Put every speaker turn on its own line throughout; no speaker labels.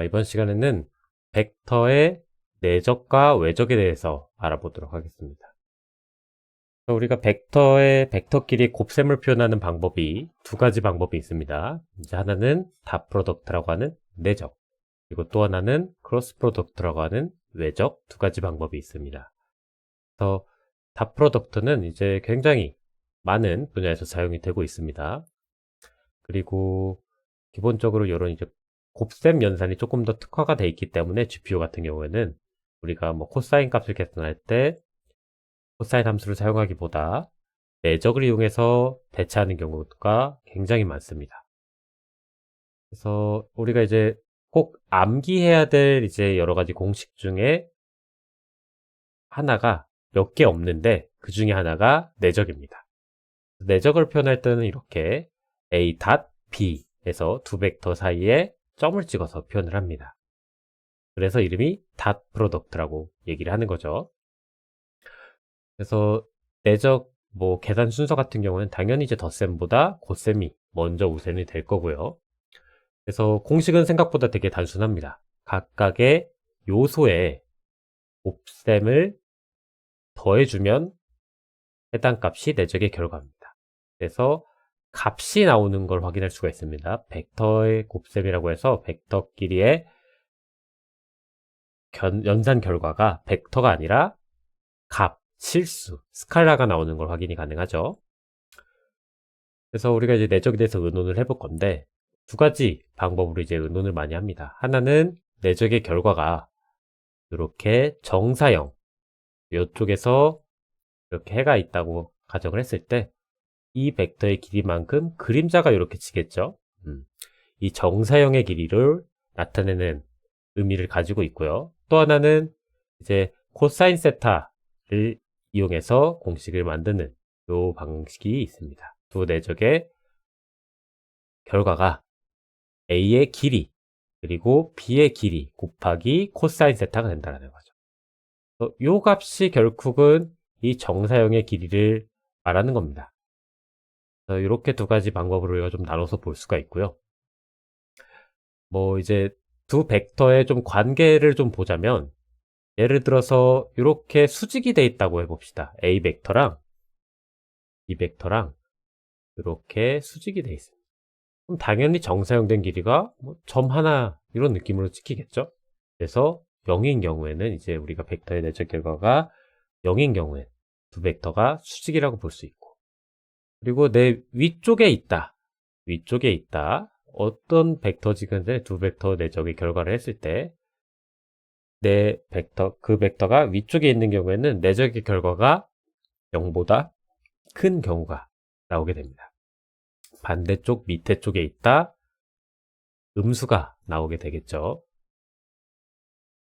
이번 시간에는 벡터의 내적과 외적에 대해서 알아보도록 하겠습니다. 우리가 벡터의 벡터끼리 곱셈을 표현하는 방법이 두 가지 방법이 있습니다. 이제 하나는 닷 프로덕트라고 하는 내적, 그리고 또 하나는 크로스 프로덕트라고 하는 외적, 두 가지 방법이 있습니다. 그래서 닷 프로덕트는 이제 굉장히 많은 분야에서 사용이 되고 있습니다. 그리고 기본적으로 이런 이제 곱셈 연산이 조금 더 특화가 되어 있기 때문에 GPU 같은 경우에는 우리가 뭐 코사인 값을 계산할 때 코사인 함수를 사용하기보다 내적을 이용해서 대체하는 경우가 굉장히 많습니다. 그래서 우리가 이제 꼭 암기해야 될 이제 여러 가지 공식 중에 하나가 몇 개 없는데 그 중에 하나가 내적입니다. 내적을 표현할 때는 이렇게 a.b에서 두 벡터 사이에 점을 찍어서 표현을 합니다. 그래서 이름이 닷 프로덕트라고 얘기를 하는 거죠. 그래서 내적 뭐 계산 순서 같은 경우는 당연히 이제 덧셈보다 곱셈이 먼저 우선이 될 거고요. 그래서 공식은 생각보다 되게 단순합니다. 각각의 요소에 곱셈을 더해주면 해당 값이 내적의 결과입니다. 그래서 값이 나오는 걸 확인할 수가 있습니다. 벡터의 곱셈이라고 해서 벡터끼리의 연산 결과가 벡터가 아니라 값, 실수, 스칼라가 나오는 걸 확인이 가능하죠. 그래서 우리가 이제 내적에 대해서 의논을 해볼 건데 두 가지 방법으로 이제 의논을 많이 합니다. 하나는 내적의 결과가 이렇게 정사형, 이쪽에서 이렇게 해가 있다고 가정을 했을 때 이 벡터의 길이만큼 그림자가 이렇게 지겠죠. 이 정사형의 길이를 나타내는 의미를 가지고 있고요. 또 하나는 이제 코사인 세타를 이용해서 공식을 만드는 이 방식이 있습니다. 두 내적의 결과가 A의 길이 그리고 B의 길이 곱하기 코사인 세타가 된다는 거죠. 이 값이 결국은 이 정사형의 길이를 말하는 겁니다. 이렇게 두 가지 방법으로 우리가 좀 나눠서 볼 수가 있고요. 뭐 이제 두 벡터의 좀 관계를 좀 보자면 예를 들어서 이렇게 수직이 돼 있다고 해봅시다. A 벡터랑 B 벡터랑 이렇게 수직이 돼 있습니다. 그럼 당연히 정사형된 길이가 뭐 점 하나 이런 느낌으로 찍히겠죠. 그래서 0인 경우에는 이제 우리가 벡터의 내적 결과가 0인 경우에 두 벡터가 수직이라고 볼 수 있고, 그리고 내 위쪽에 있다. 위쪽에 있다. 어떤 벡터지근데 두 벡터 내적의 결과를 했을 때 내 벡터, 그 벡터가 위쪽에 있는 경우에는 내적의 결과가 0보다 큰 경우가 나오게 됩니다. 반대쪽 밑에 쪽에 있다. 음수가 나오게 되겠죠.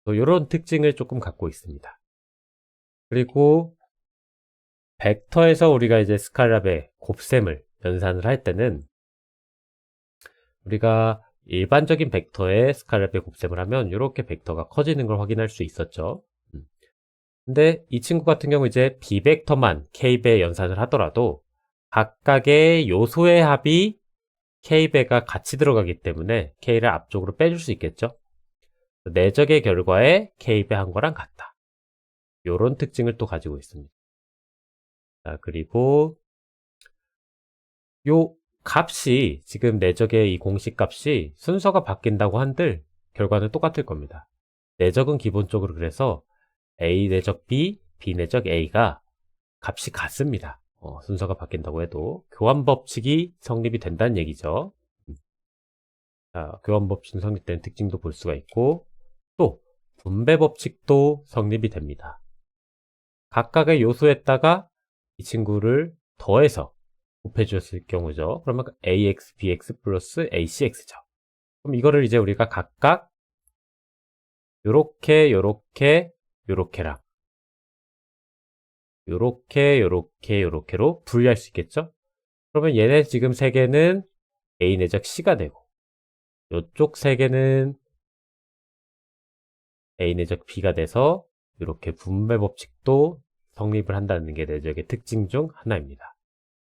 이런 특징을 조금 갖고 있습니다. 그리고 벡터에서 우리가 이제 스칼랍의 곱셈을 연산을 할 때는 우리가 일반적인 벡터의 스칼랍의 곱셈을 하면 이렇게 벡터가 커지는 걸 확인할 수 있었죠. 근데 이 친구 같은 경우 이제 B벡터만 K배에 연산을 하더라도 각각의 요소의 합이 K배가 같이 들어가기 때문에 K를 앞쪽으로 빼줄 수 있겠죠. 내적의 결과에 K배 한 거랑 같다. 이런 특징을 또 가지고 있습니다. 자, 그리고 요 값이 지금 내적의 이 공식 값이 순서가 바뀐다고 한들 결과는 똑같을 겁니다. 내적은 기본적으로 그래서 A 내적 B, B 내적 A가 값이 같습니다. 순서가 바뀐다고 해도 교환 법칙이 성립이 된다는 얘기죠. 자, 교환 법칙 성립된 특징도 볼 수가 있고 또 분배 법칙도 성립이 됩니다. 각각의 요소에다가 이 친구를 더해서 곱해 주었을 경우죠. 그러면 ax, bx 플러스 acx죠. 그럼 이거를 이제 우리가 각각 요렇게 요렇게 요렇게랑 요렇게 요렇게 요렇게로 분리할 수 있겠죠. 그러면 얘네 지금 세 개는 a 내적 c가 되고 요쪽 세 개는 a 내적 b가 돼서 이렇게 분배 법칙도 성립을 한다는 게 내적의 특징 중 하나입니다.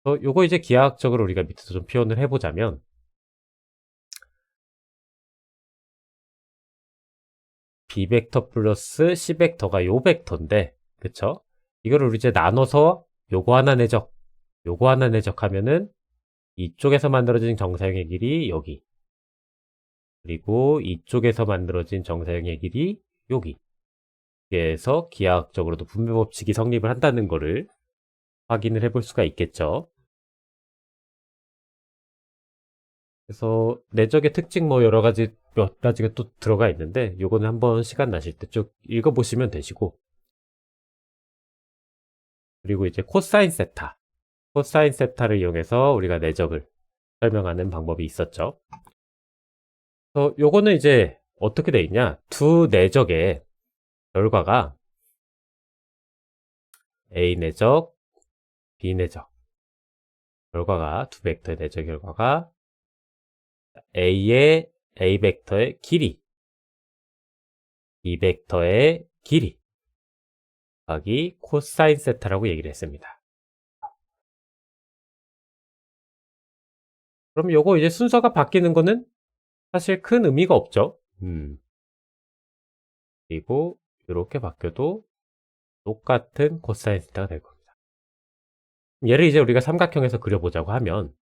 요거 이제 기하학적으로 우리가 밑에서 좀 표현을 해보자면 B벡터 플러스 C벡터가 요 벡터인데, 그쵸? 이거를 이제 나눠서 요거 하나 내적, 요거 하나 내적하면은 이쪽에서 만들어진 정사형의 길이 여기, 그리고 이쪽에서 만들어진 정사형의 길이 여기. 그래서 기하학적으로도 분배 법칙이 성립을 한다는 거를 확인을 해볼 수가 있겠죠. 그래서 내적의 특징 뭐 여러 가지 몇 가지가 또 들어가 있는데 요거는 한번 시간 나실 때 쭉 읽어보시면 되시고, 그리고 이제 코사인 세타, 코사인 세타를 이용해서 우리가 내적을 설명하는 방법이 있었죠. 그래서 요거는 이제 어떻게 돼 있냐, 두 내적의 결과가 A 내적, B 내적 결과가, 두 벡터의 내적 결과가 A의 A 벡터의 길이, B 벡터의 길이 곱하기 코사인 세타라고 얘기를 했습니다. 그럼 요거 이제 순서가 바뀌는 거는 사실 큰 의미가 없죠. 그리고 이렇게 바뀌어도 똑같은 코사인 세타가 될 겁니다. 얘를 이제 우리가 삼각형에서 그려보자고 하면,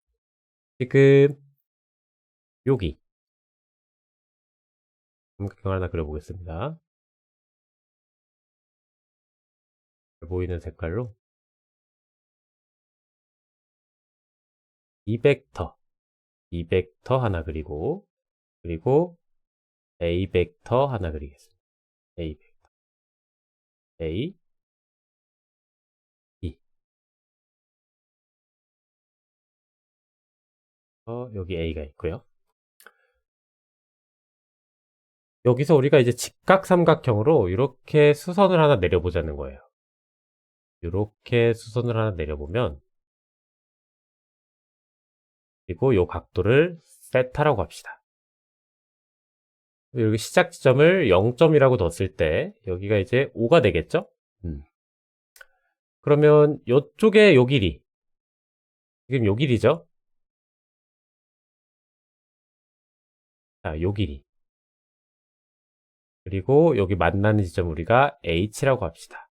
지금 여기 삼각형 하나 그려보겠습니다. 보이는 색깔로 이 벡터 하나 그리고, A 벡터 하나 그리겠습니다. A 벡터 A, B. 여기 A가 있고요. 여기서 우리가 이제 직각삼각형으로 이렇게 수선을 하나 내려보자는 거예요. 이렇게 수선을 하나 내려보면, 그리고 이 각도를 세타라고 합시다. 여기 시작 지점을 0점이라고 뒀을 때 여기가 이제 5가 되겠죠? 그러면 이쪽에 요 길이, 지금 요 길이죠? 자, 요 길이. 그리고 여기 만나는 지점 우리가 H라고 합시다.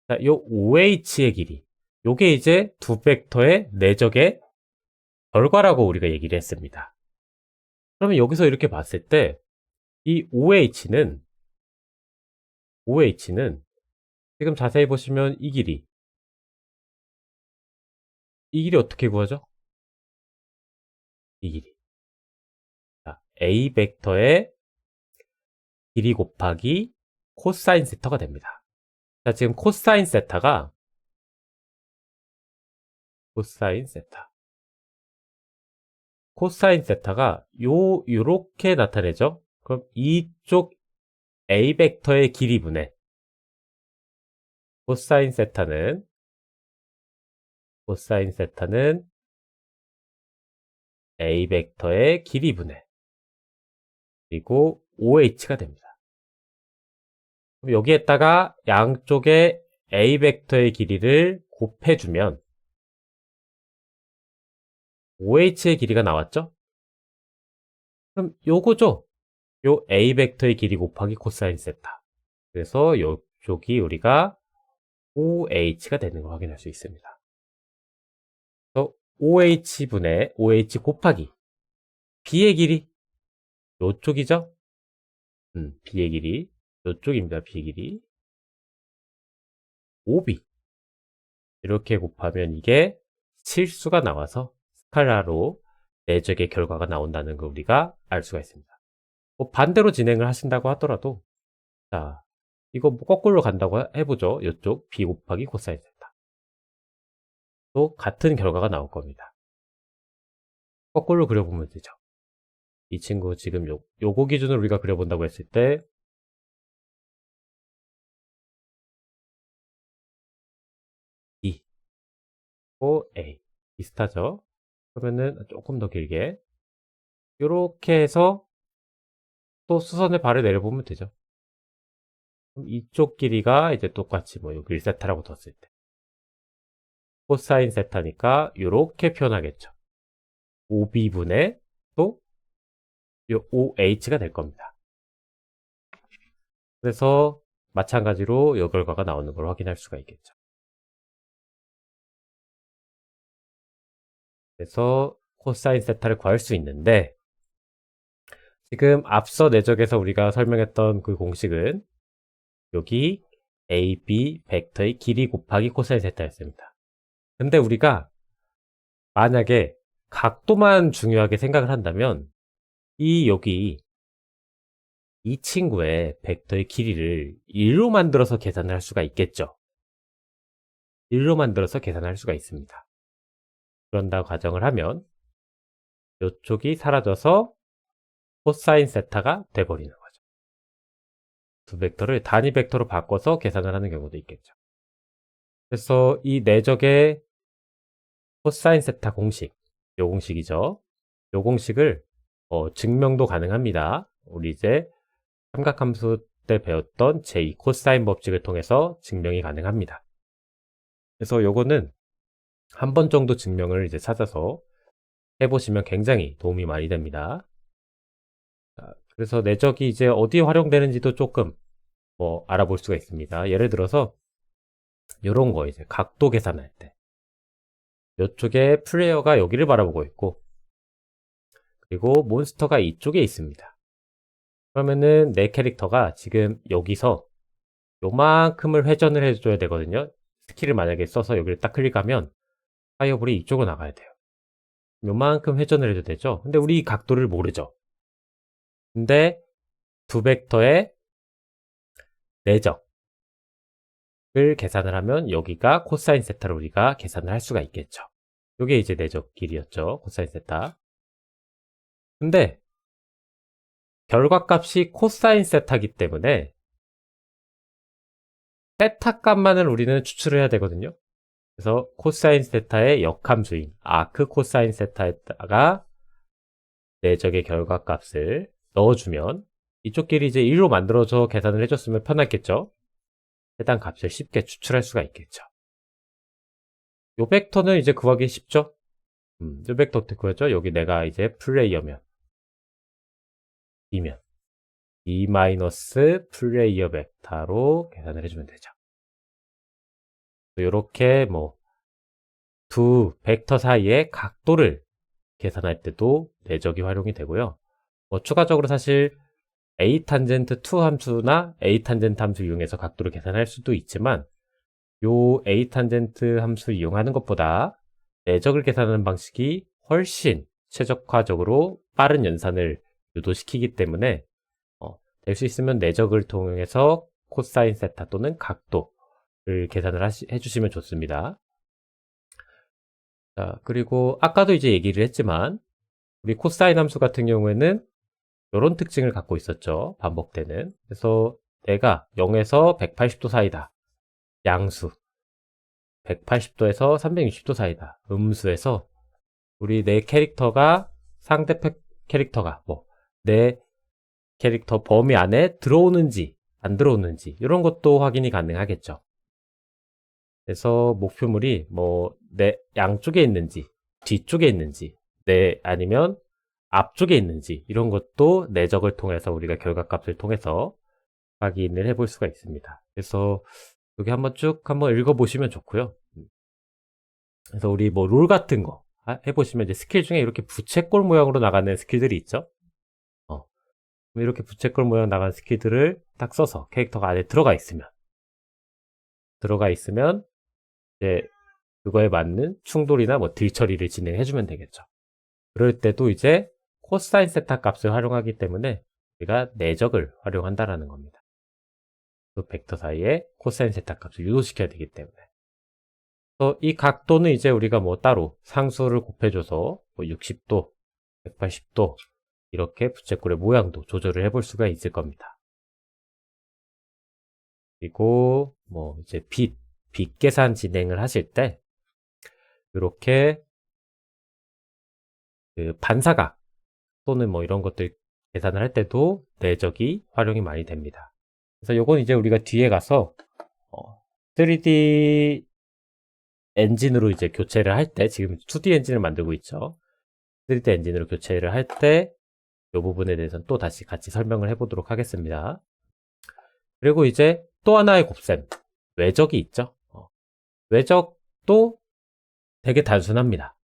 자, 요 OH의 길이. 요게 이제 두 벡터의 내적의 결과라고 우리가 얘기를 했습니다. 그러면 여기서 이렇게 봤을 때 이 OH는 지금 자세히 보시면 이 길이 어떻게 구하죠? 이 길이. 자, A 벡터의 길이 곱하기 코사인 세타가 됩니다. 자, 지금 코사인 세타가 요렇게 나타내죠. 그럼 이쪽 A 벡터의 길이분의 코사인 세타는 A 벡터의 길이분의, 그리고 OH가 됩니다. 그럼 여기에다가 양쪽에 A 벡터의 길이를 곱해주면 OH의 길이가 나왔죠? 그럼 요거죠? 요 A 벡터의 길이 곱하기 코사인 세타. 그래서 요쪽이 우리가 OH가 되는 걸 확인할 수 있습니다. 그래서 OH분의 OH 곱하기 B의 길이 요쪽이죠? B의 길이 요쪽입니다. B의 길이 OB, 이렇게 곱하면 이게 실수가 나와서 스칼라로 내적의 결과가 나온다는 걸 우리가 알 수가 있습니다. 뭐 반대로 진행을 하신다고 하더라도, 자, 이거 뭐 거꾸로 간다고 해보죠. 이쪽 B 곱하기 코사인 세타. 또 같은 결과가 나올 겁니다. 거꾸로 그려보면 되죠. 이 친구 지금 요거 기준으로 우리가 그려본다고 했을 때 E, O, A 비슷하죠? 그러면은 조금 더 길게 이렇게 해서 또 수선의 발을 내려보면 되죠. 그럼 이쪽 길이가 이제 똑같이 뭐 여기 1세타라고 뒀을 때 코사인 세타니까 이렇게 표현하겠죠. OB분의 또 요 OH가 될 겁니다. 그래서 마찬가지로 이 결과가 나오는 걸 확인할 수가 있겠죠. 그래서 코사인 세타를 구할 수 있는데, 지금 앞서 내적에서 우리가 설명했던 그 공식은 여기 AB 벡터의 길이 곱하기 코사인 세타였습니다. 근데 우리가 만약에 각도만 중요하게 생각을 한다면 여기 이 친구의 벡터의 길이를 1로 만들어서 계산을 할 수가 있겠죠. 1로 만들어서 계산할 수가 있습니다. 그런다고 가정을 하면 이쪽이 사라져서 코사인 세타가 돼버리는 거죠. 두 벡터를 단위 벡터로 바꿔서 계산을 하는 경우도 있겠죠. 그래서 이 내적의 코사인 세타 공식, 이 공식이죠. 이 공식을 증명도 가능합니다. 우리 이제 삼각함수 때 배웠던 제2 코사인 법칙을 통해서 증명이 가능합니다. 그래서 요거는 한 번 정도 증명을 이제 찾아서 해보시면 굉장히 도움이 많이 됩니다. 그래서 내적이 이제 어디에 활용되는지도 조금 알아볼 수가 있습니다. 예를 들어서 이런 거 이제 각도 계산할 때 이쪽에 플레이어가 여기를 바라보고 있고 그리고 몬스터가 이쪽에 있습니다. 그러면은 내 캐릭터가 지금 여기서 요만큼을 회전을 해줘야 되거든요. 스킬을 만약에 써서 여기를 딱 클릭하면 파이어볼이 이쪽으로 나가야 돼요. 요만큼 회전을 해도 되죠. 근데 우리 이 각도를 모르죠. 근데 두 벡터의 내적을 계산을 하면 여기가 코사인 세타를 우리가 계산을 할 수가 있겠죠. 이게 이제 내적 길이였죠. 코사인 세타. 근데 결과값이 코사인 세타이기 때문에 세타 값만을 우리는 추출을 해야 되거든요. 그래서 코사인 세타의 역함수인 아크 코사인 세타에다가 내적의 결과값을 넣어주면 이쪽 길이 이제 1로 만들어져 계산을 해줬으면 편했겠죠. 해당 값을 쉽게 추출할 수가 있겠죠. 요 벡터는 이제 구하기 쉽죠. 요 벡터 어떻게 구하죠? 여기 내가 이제 플레이어면 이면 E- 플레이어 벡터로 계산을 해주면 되죠. 이렇게 두 벡터 사이의 각도를 계산할 때도 내적이 활용이 되고요. 추가적으로 사실 A 탄젠트 2 함수나 A 탄젠트 함수 이용해서 각도를 계산할 수도 있지만 요 A 탄젠트 함수 이용하는 것보다 내적을 계산하는 방식이 훨씬 최적화적으로 빠른 연산을 유도시키기 때문에 될 수 있으면 내적을 통해서 코사인 세타 또는 각도를 계산을 해주시면 좋습니다. 자, 그리고 아까도 이제 얘기를 했지만 우리 코사인 함수 같은 경우에는 이런 특징을 갖고 있었죠. 반복되는. 그래서 내가 0에서 180도 사이다. 양수. 180도에서 360도 사이다. 음수에서 우리 내 캐릭터가 상대 캐릭터가 내 캐릭터 범위 안에 들어오는지 안 들어오는지 이런 것도 확인이 가능하겠죠. 그래서 목표물이 내 양쪽에 있는지 뒤쪽에 있는지 아니면 앞쪽에 있는지 이런 것도 내적을 통해서 우리가 결과값을 통해서 확인을 해볼 수가 있습니다. 그래서 여기 한번 읽어보시면 좋고요. 그래서 우리 롤 같은 거 해보시면 이제 스킬 중에 이렇게 부채꼴 모양으로 나가는 스킬들이 있죠. 이렇게 부채꼴 모양 나가는 스킬들을 딱 써서 캐릭터가 안에 들어가 있으면 이제 그거에 맞는 충돌이나 딜 처리를 진행해주면 되겠죠. 그럴 때도 이제 코사인 세타 값을 활용하기 때문에 우리가 내적을 활용한다라는 겁니다. 그 벡터 사이에 코사인 세타 값을 유도시켜야 되기 때문에. 그래서 이 각도는 이제 우리가 따로 상수를 곱해줘서 60도, 180도 이렇게 부채꼴의 모양도 조절을 해볼 수가 있을 겁니다. 그리고 이제 빛 계산 진행을 하실 때 이렇게 그 반사각 또는 이런 것들 계산을 할 때도 내적이 활용이 많이 됩니다. 그래서 요건 이제 우리가 뒤에 가서 3D 엔진으로 이제 교체를 할 때 지금 2D 엔진을 만들고 있죠. 3D 엔진으로 교체를 할 때 이 부분에 대해서는 또 다시 같이 설명을 해보도록 하겠습니다. 그리고 이제 또 하나의 곱셈, 외적이 있죠. 외적도 되게 단순합니다.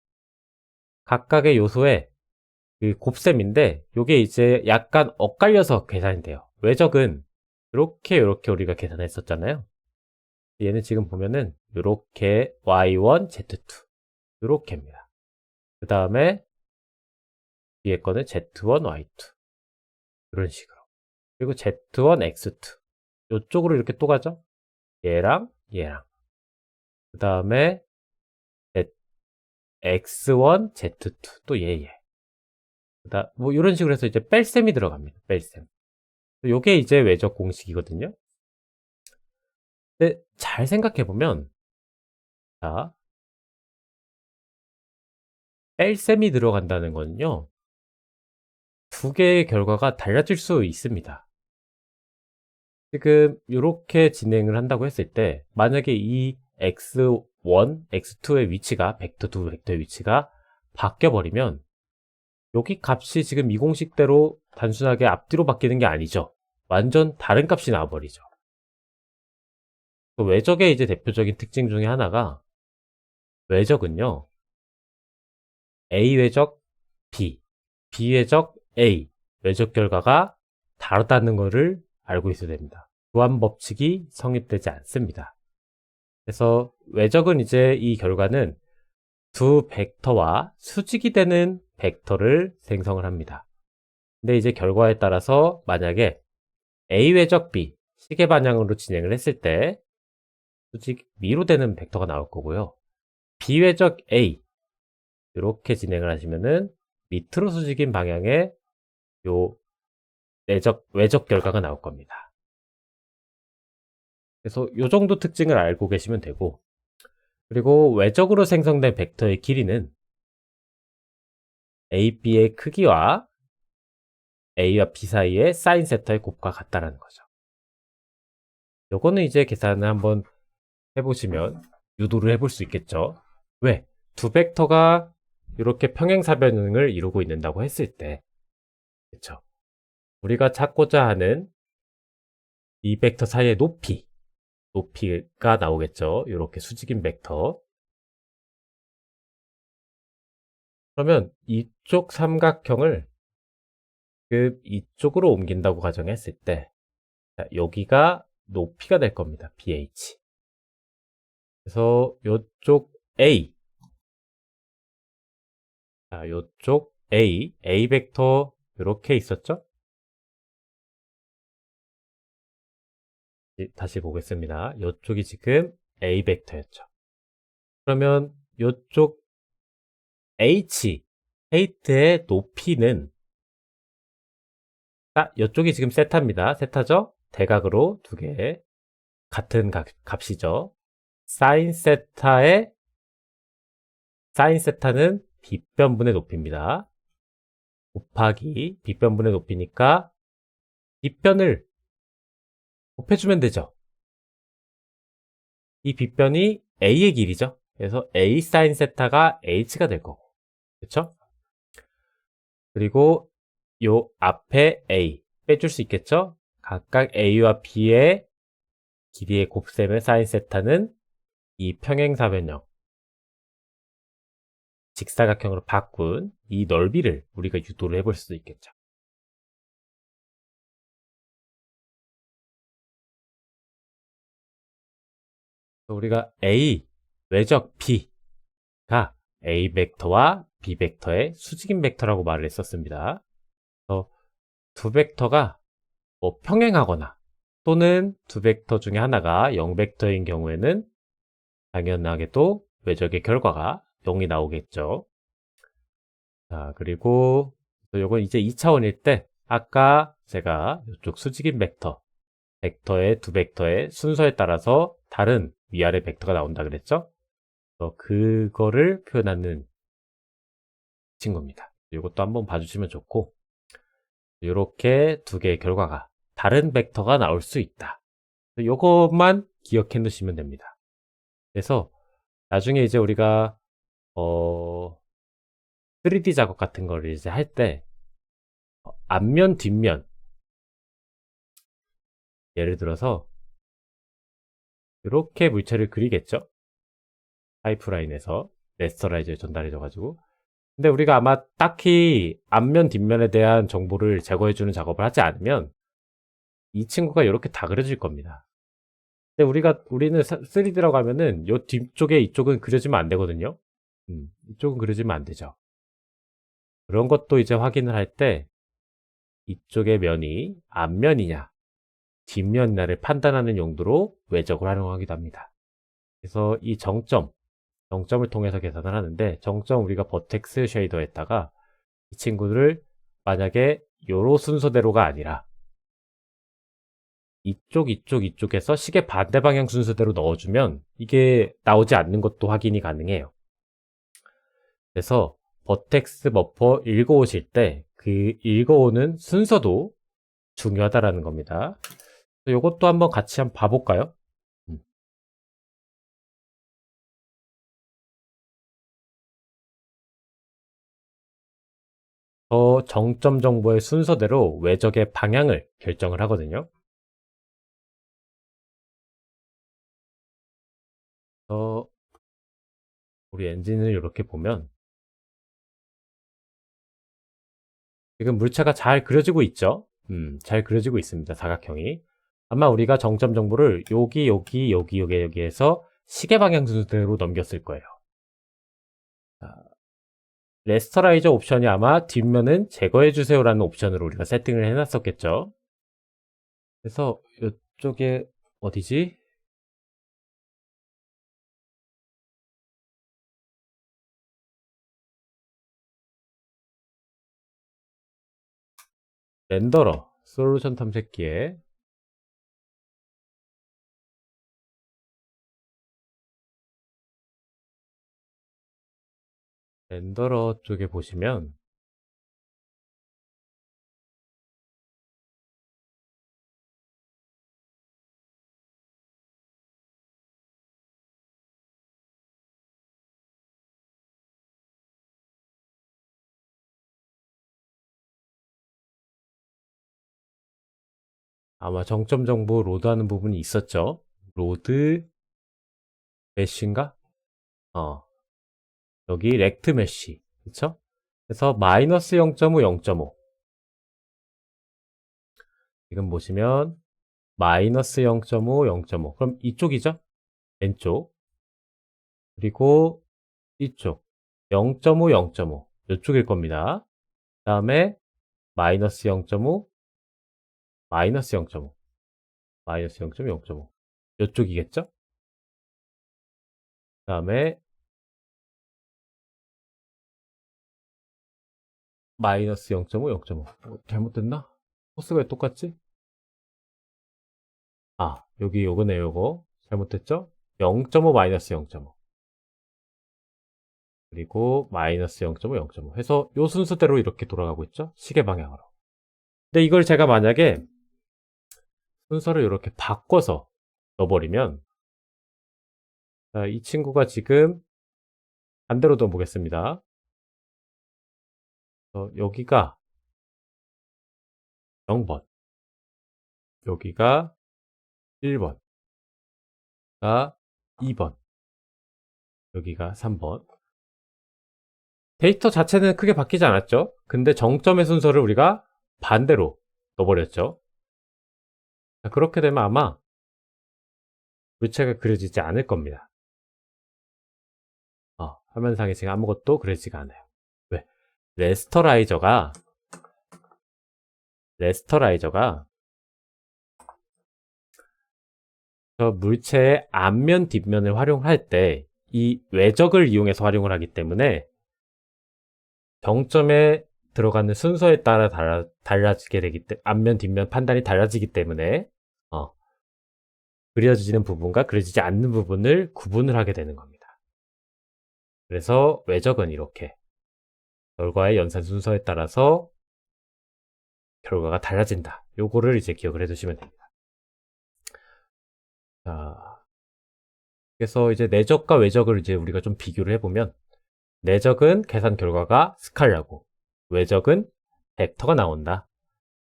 각각의 요소에 그 곱셈인데 요게 이제 약간 엇갈려서 계산이 돼요. 외적은 이렇게 우리가 계산했었잖아요. 얘는 지금 보면은 이렇게 y1, z2 이렇게입니다. 그 다음에 뒤에 거는 z1, y2 이런 식으로. 그리고 z1, x2 이쪽으로 이렇게 또 가죠. 얘랑 얘랑. 그 다음에 x1, z2 또 얘. 그다음 뭐 이런 식으로 해서 이제 뺄셈이 들어갑니다. 뺄셈. 요게 이제 외적 공식이거든요. 근데 잘 생각해 보면 자, 뺄셈이 들어간다는 거는요. 두 개의 결과가 달라질 수 있습니다. 지금 이렇게 진행을 한다고 했을 때 만약에 이 x1, x2의 위치가 두 벡터의 위치가 바뀌어 버리면 여기 값이 지금 이 공식대로 단순하게 앞뒤로 바뀌는 게 아니죠. 완전 다른 값이 나와 버리죠. 그 외적의 이제 대표적인 특징 중에 하나가 외적은요. A 외적 B, B 외적 A 외적 결과가 다르다는 것을 알고 있어야 됩니다. 교환 법칙이 성립되지 않습니다. 그래서 외적은 이제 이 결과는 두 벡터와 수직이 되는 벡터를 생성을 합니다. 근데 이제 결과에 따라서 만약에 A 외적 B 시계 방향으로 진행을 했을 때 수직 미로 되는 벡터가 나올 거고요. B 외적 A 이렇게 진행을 하시면은 밑으로 수직인 방향의 요 외적 결과가 나올 겁니다. 그래서 요 정도 특징을 알고 계시면 되고, 그리고 외적으로 생성된 벡터의 길이는 A, B의 크기와 A와 B 사이의 사인 세타의 곱과 같다라는 거죠. 요거는 이제 계산을 한번 해보시면 유도를 해볼 수 있겠죠. 왜? 두 벡터가 이렇게 평행사변을 이루고 있는다고 했을 때, 그렇죠? 우리가 찾고자 하는 이 벡터 사이의 높이가 나오겠죠. 이렇게 수직인 벡터. 그러면 이쪽 삼각형을 이쪽으로 옮긴다고 가정했을 때 여기가 높이가 될 겁니다. BH. 그래서 이쪽 A, 이쪽 A 벡터 이렇게 있었죠? 다시 보겠습니다. 이쪽이 지금 A 벡터였죠. 그러면 이쪽 H의 높이는 이쪽이 지금 세타입니다. 세타죠? 대각으로 두 개 같은 값이죠. 사인 세타는 빗변분의 높이입니다. 곱하기 빗변분의 높이니까 빗변을 곱해주면 되죠. 이 빗변이 A의 길이죠. 그래서 A 사인 세타가 H가 될 거고. 그렇죠? 그리고 요 앞에 A 빼줄 수 있겠죠? 각각 A와 B의 길이의 곱셈의 사인 세타는 이 평행사변형 직사각형으로 바꾼 이 넓이를 우리가 유도를 해볼 수도 있겠죠. 우리가 A 외적 B가 A 벡터와 B 벡터의 수직인 벡터라고 말을 했었습니다. 그래서 두 벡터가 뭐 평행하거나 또는 두 벡터 중에 하나가 0벡터인 경우에는 당연하게도 외적의 결과가 0이 나오겠죠. 자, 그리고 이건 이제 2차원일 때 아까 제가 이쪽 수직인 벡터의 두 벡터의 순서에 따라서 다른 위아래 벡터가 나온다 그랬죠? 그거를 표현하는 친구입니다. 이것도 한번 봐주시면 좋고, 이렇게 두 개의 결과가 다른 벡터가 나올 수 있다. 이것만 기억해 두시면 됩니다. 그래서 나중에 이제 우리가 3D 작업 같은 거를 이제 할 때 앞면, 뒷면 예를 들어서 이렇게 물체를 그리겠죠. 파이프라인에서 레스터라이저에 전달해줘가지고. 근데 우리가 아마 딱히 앞면 뒷면에 대한 정보를 제거해주는 작업을 하지 않으면 이 친구가 이렇게 다 그려질 겁니다. 근데 우리는 3D라고 하면은 요 뒤쪽에 이쪽은 그려지면 안 되거든요. 이쪽은 그려지면 안 되죠. 그런 것도 이제 확인을 할 때 이쪽의 면이 앞면이냐 뒷면이냐를 판단하는 용도로 외적을 활용하기도 합니다. 그래서 이 정점을 통해서 계산을 하는데, 정점 우리가 버텍스 쉐이더에다가 이 친구를 만약에 요로 순서대로가 아니라 이쪽에서 시계 반대 방향 순서대로 넣어주면 이게 나오지 않는 것도 확인이 가능해요. 그래서 버텍스 버퍼 읽어오실 때 그 읽어오는 순서도 중요하다라는 겁니다. 이것도 한번 같이 한번 봐볼까요? 정점 정보의 순서대로 외적의 방향을 결정을 하거든요. 우리 엔진을 이렇게 보면 지금 물체가 잘 그려지고 있죠. 잘 그려지고 있습니다. 사각형이. 아마 우리가 정점 정보를 여기에서 시계 방향 순서대로 넘겼을 거예요. 자, 레스터라이저 옵션이 아마 뒷면은 제거해주세요 라는 옵션으로 우리가 세팅을 해놨었겠죠. 그래서 이쪽에 어디지? 렌더러 솔루션 탐색기에 렌더러 쪽에 보시면 아마 정점 정보 로드하는 부분이 있었죠. 로드 메쉬인가? 여기 렉트 메쉬. 그쵸? 그래서 마이너스 0.5, 0.5. 지금 보시면 마이너스 0.5, 0.5. 그럼 이쪽이죠? 왼쪽. 그리고 이쪽. 0.5, 0.5. 이쪽일 겁니다. 그 다음에 마이너스 0.5, 마이너스 0.5. 마이너스 0.5, 0.5. 이쪽이겠죠? 그 다음에 마이너스 0.5, 0.5. 잘못됐나? 코스가 왜 똑같지? 여기 요거네, 요거. 잘못됐죠? 0.5 마이너스 0.5. 그리고 마이너스 0.5, 0.5 해서 요 순서대로 이렇게 돌아가고 있죠? 시계 방향으로. 근데 이걸 제가 만약에 순서를 이렇게 바꿔서 넣어버리면, 자, 이 친구가 지금 반대로 넣어보겠습니다. 여기가 0번, 여기가 1번, 가 2번, 여기가 3번. 데이터 자체는 크게 바뀌지 않았죠? 근데 정점의 순서를 우리가 반대로 넣어버렸죠. 자, 그렇게 되면 아마 물체가 그려지지 않을 겁니다. 화면상에 지금 아무것도 그려지지가 않아요. 왜? 레스터라이저가 저 물체의 앞면 뒷면을 활용할 때 이 외적을 이용해서 활용을 하기 때문에 정점에 들어가는 순서에 따라 달라지게 되기 때문에 앞면 뒷면 판단이 달라지기 때문에 그려지는 부분과 그려지지 않는 부분을 구분을 하게 되는 겁니다. 그래서 외적은 이렇게 결과의 연산 순서에 따라서 결과가 달라진다. 요거를 이제 기억을 해두시면 됩니다. 자, 그래서 이제 내적과 외적을 이제 우리가 좀 비교를 해보면, 내적은 계산 결과가 스칼라고 외적은 벡터가 나온다.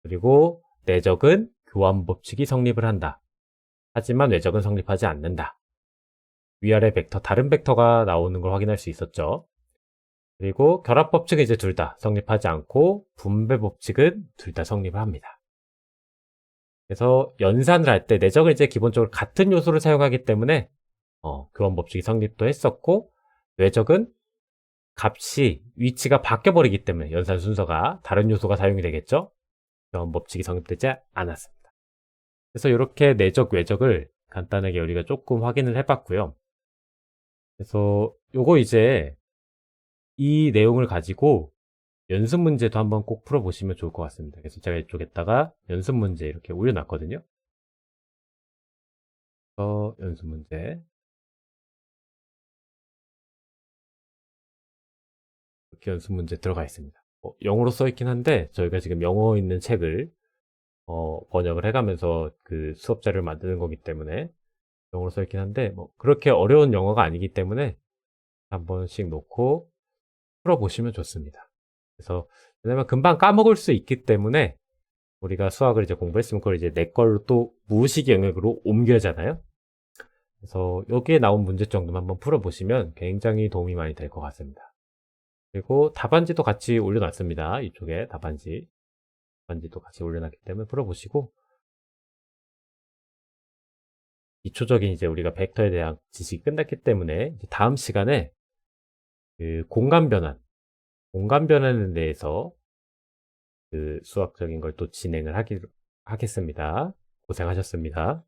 그리고 내적은 교환 법칙이 성립을 한다. 하지만 외적은 성립하지 않는다. 위아래 벡터, 다른 벡터가 나오는 걸 확인할 수 있었죠. 그리고 결합 법칙은 이제 둘 다 성립하지 않고 분배 법칙은 둘 다 성립을 합니다. 그래서 연산을 할 때 내적은 이제 기본적으로 같은 요소를 사용하기 때문에 교환 법칙이 성립도 했었고, 외적은 값이 위치가 바뀌어버리기 때문에 연산 순서가 다른 요소가 사용이 되겠죠. 교환 법칙이 성립되지 않았습니다. 그래서 이렇게 내적, 외적을 간단하게 우리가 조금 확인을 해봤고요. 그래서 요거 이제 이 내용을 가지고 연습 문제도 한번 꼭 풀어보시면 좋을 것 같습니다. 그래서 제가 이쪽에다가 연습 문제 이렇게 올려놨거든요. 연습 문제 이렇게 연습 문제 들어가 있습니다. 영어로 써 있긴 한데 저희가 지금 영어 있는 책을 번역을 해가면서 그 수업 자료를 만드는 거기 때문에 영어로 써 있긴 한데 그렇게 어려운 영어가 아니기 때문에 한 번씩 놓고 풀어보시면 좋습니다. 그래서 왜냐면 금방 까먹을 수 있기 때문에 우리가 수학을 이제 공부했으면 그걸 이제 내 걸로 또 무의식 영역으로 옮겨야잖아요. 그래서 여기에 나온 문제 정도만 한번 풀어보시면 굉장히 도움이 많이 될 것 같습니다. 그리고 답안지도 같이 올려놨습니다. 이쪽에 답안지도 같이 올려놨기 때문에 풀어보시고, 기초적인 이제 우리가 벡터에 대한 지식이 끝났기 때문에 이제 다음 시간에 그 공간 변환에 대해서 그 수학적인 걸 또 진행을 하겠습니다. 고생하셨습니다.